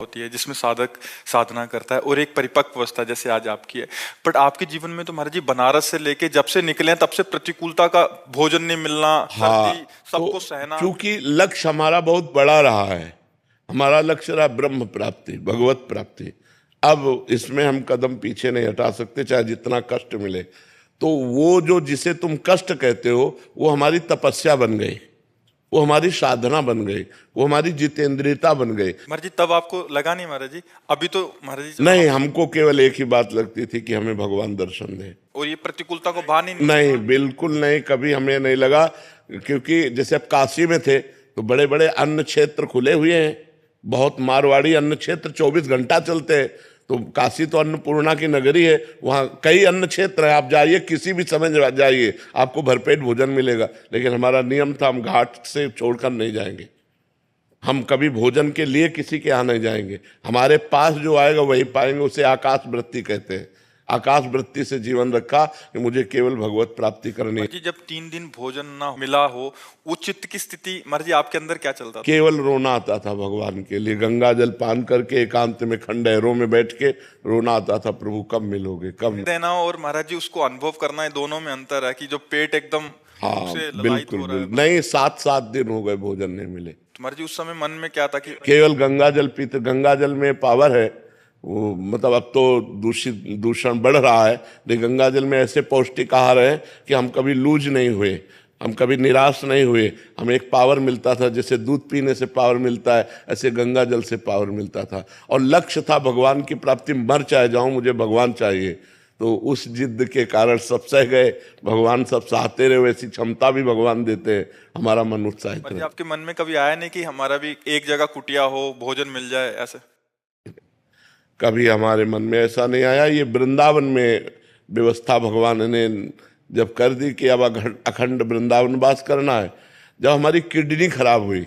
होती है जिसमें साधक साधना करता है और एक परिपक्व अवस्था जैसे आज आपकी है। बट आपके जीवन में तो महाराज जी बनारस से लेके जब से निकले हैं तब से प्रतिकूलता का, भोजन नहीं मिलना, हाँ, सर्दी, तो सबको सहना। चूंकि लक्ष्य हमारा बहुत बड़ा रहा है, हमारा लक्ष्य रहा ब्रह्म प्राप्ति, भगवत प्राप्ति। अब इसमें हम कदम पीछे नहीं हटा सकते, चाहे जितना कष्ट मिले। तो वो जो जिसे तुम कष्ट कहते हो वो हमारी तपस्या बन गई, वो हमारी साधना बन गई, वो हमारी जितेंद्रियता बन गई। महाराज जी तब आपको लगा नहीं महाराज जी? अभी तो महाराज जी नहीं, हमको केवल एक ही बात लगती थी कि हमें भगवान दर्शन दे, और ये प्रतिकूलता को भान ही नहीं। नहीं बिल्कुल नहीं, कभी हमें नहीं लगा। क्योंकि जैसे अब काशी में थे तो बड़े बड़े अन्न क्षेत्र खुले हुए हैं, बहुत मारवाड़ी अन्न क्षेत्र 24 घंटा चलते हैं। तो काशी तो अन्नपूर्णा की नगरी है, वहाँ कई अन्न क्षेत्र है, आप जाइए किसी भी समय जाइए आपको भरपेट भोजन मिलेगा। लेकिन हमारा नियम था हम घाट से छोड़कर नहीं जाएंगे, हम कभी भोजन के लिए किसी के यहाँ नहीं जाएंगे। हमारे पास जो आएगा वही पाएंगे, उसे आकाश वृत्ति कहते हैं। आकाश वृत्ति से जीवन रखा कि मुझे केवल भगवत प्राप्ति करनी है। महाराज जी जब 3 दिन भोजन ना मिला हो, वो चित्त की स्थिति महाराज जी आपके अंदर क्या चलता था? केवल रोना आता था भगवान के लिए, गंगा जल पान करके एकांत में खंडहरों में बैठ के रोना आता था, प्रभु कब मिलोगे, कब देना और महाराज जी उसको अनुभव करना है, दोनों में अंतर है कि जो पेट एकदम हाँ से ललायित बिल्कुल हो रहा है। बिल्कुल नहीं, 7-7 दिन हो गए भोजन नहीं मिले। तो महाराज जी उस समय मन में क्या था कि केवल गंगा जल पीते, गंगा जल में पावर है वो, मतलब अब तो दूषण बढ़ रहा है, लेकिन गंगा जल में ऐसे पौष्टिक आहार है कि हम कभी लूज नहीं हुए, हम कभी निराश नहीं हुए। हमें एक पावर मिलता था, जैसे दूध पीने से पावर मिलता है ऐसे गंगा जल से पावर मिलता था। और लक्ष्य था भगवान की प्राप्ति, मर चाहे जाऊं मुझे भगवान चाहिए। तो उस जिद्द के कारण सब सह गए, भगवान सब सहते रहे, वैसी क्षमता भी भगवान देते हैं, हमारा मन उत्साहित रहे। आपके मन में कभी आया नहीं कि हमारा भी एक जगह कुटिया हो, भोजन मिल जाए ऐसे? कभी हमारे मन में ऐसा नहीं आया। ये वृंदावन में व्यवस्था भगवान ने जब कर दी कि अब अखंड वृंदावन वास करना है, जब हमारी किडनी खराब हुई,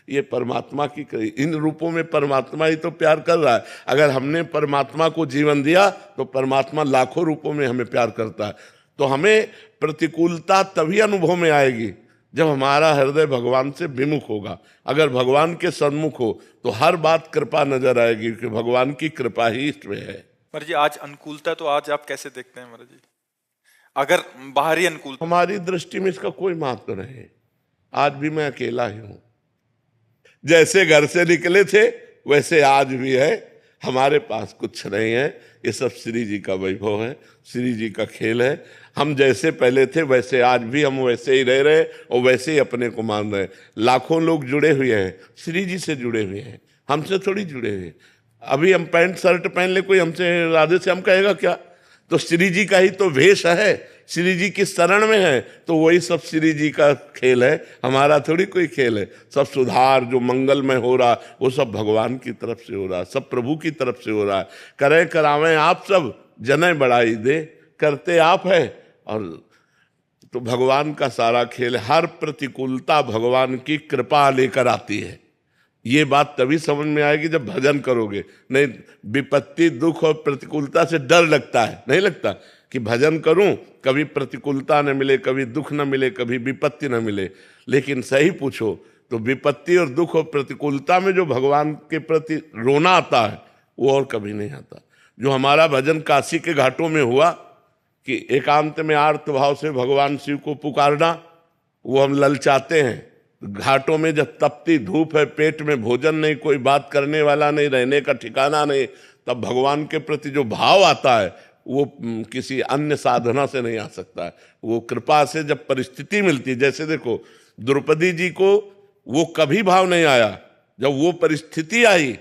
ये परमात्मा की इन रूपों में परमात्मा ही तो प्यार कर रहा है। अगर हमने परमात्मा को जीवन दिया तो परमात्मा लाखों रूपों में हमें प्यार करता है। तो हमें प्रतिकूलता तभी अनुभव में आएगी जब हमारा हृदय भगवान से विमुख होगा। अगर भगवान के सन्मुख हो तो हर बात कृपा नजर आएगी कि भगवान की कृपा ही इसमें है। महाराज जी आज अनुकूलता तो आज आप कैसे देखते हैं महाराज जी? अगर बाहरी अनुकूलता, हमारी दृष्टि में इसका कोई महत्व नहीं है। आज भी मैं अकेला ही हूं, जैसे घर से निकले थे वैसे आज भी है, हमारे पास कुछ नहीं है। ये सब श्री जी का वैभव है, श्री जी का खेल है। हम जैसे पहले थे वैसे आज भी हम वैसे ही रह रहे और वैसे ही अपने को मान रहे। लाखों लोग जुड़े हुए हैं, श्री जी से जुड़े हुए हैं, हमसे थोड़ी जुड़े हुए। अभी हम पैंट शर्ट पहन ले, कोई हमसे राधे श्याम कहेगा क्या? तो श्री जी का ही तो वेश है, श्री जी की शरण में है, तो वही सब श्री जी का खेल है, हमारा थोड़ी कोई खेल है। सब सुधार जो मंगलमय हो रहा वो सब भगवान की तरफ से हो रहा, सब प्रभु की तरफ से हो रहा है। करें करावें आप सब, जने बढ़ाई दे, करते आप है। और तो भगवान का सारा खेल, हर प्रतिकूलता भगवान की कृपा लेकर आती है। ये बात तभी समझ में आएगी जब भजन करोगे। नहीं, विपत्ति दुख और प्रतिकूलता से डर लगता है, नहीं लगता कि भजन करूं कभी प्रतिकूलता न मिले, कभी दुख न मिले, कभी विपत्ति न मिले। लेकिन सही पूछो तो विपत्ति और दुख और प्रतिकूलता में जो भगवान के प्रति रोना आता है वो और कभी नहीं आता। जो हमारा भजन काशी के घाटों में हुआ कि एकांत में आर्त भाव से भगवान शिव को पुकारना, वो हम ललचाते हैं। घाटों में जब तपती धूप है, पेट में भोजन नहीं, कोई बात करने वाला नहीं, रहने का ठिकाना नहीं, तब भगवान के प्रति जो भाव आता है वो किसी अन्य साधना से नहीं आ सकता है। वो कृपा से जब परिस्थिति मिलती, जैसे देखो द्रौपदी जी को वो कभी भाव नहीं आया, जब वो परिस्थिति आई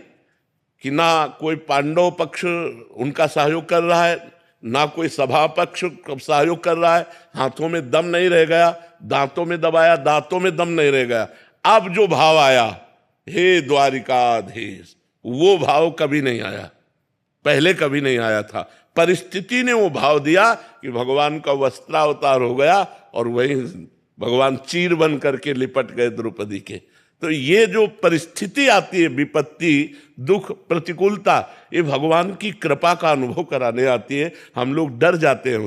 कि ना कोई पांडव पक्ष उनका सहयोग कर रहा है, ना कोई सभा पक्ष सहयोग कर रहा है, हाथों में दम नहीं रह गया, दांतों में दबाया, दांतों में दम नहीं रह गया। अब जो भाव आया, हे द्वारिकाधीश, वो भाव कभी नहीं आया, पहले कभी नहीं आया था। परिस्थिति ने वो भाव दिया कि भगवान का वस्त्रावतार हो गया और वही भगवान चीर बन करके लिपट गए द्रौपदी के। तो ये जो परिस्थिति आती है, विपत्ति दुख प्रतिकूलता, ये भगवान की कृपा का अनुभव कराने आती है। हम लोग डर जाते हैं।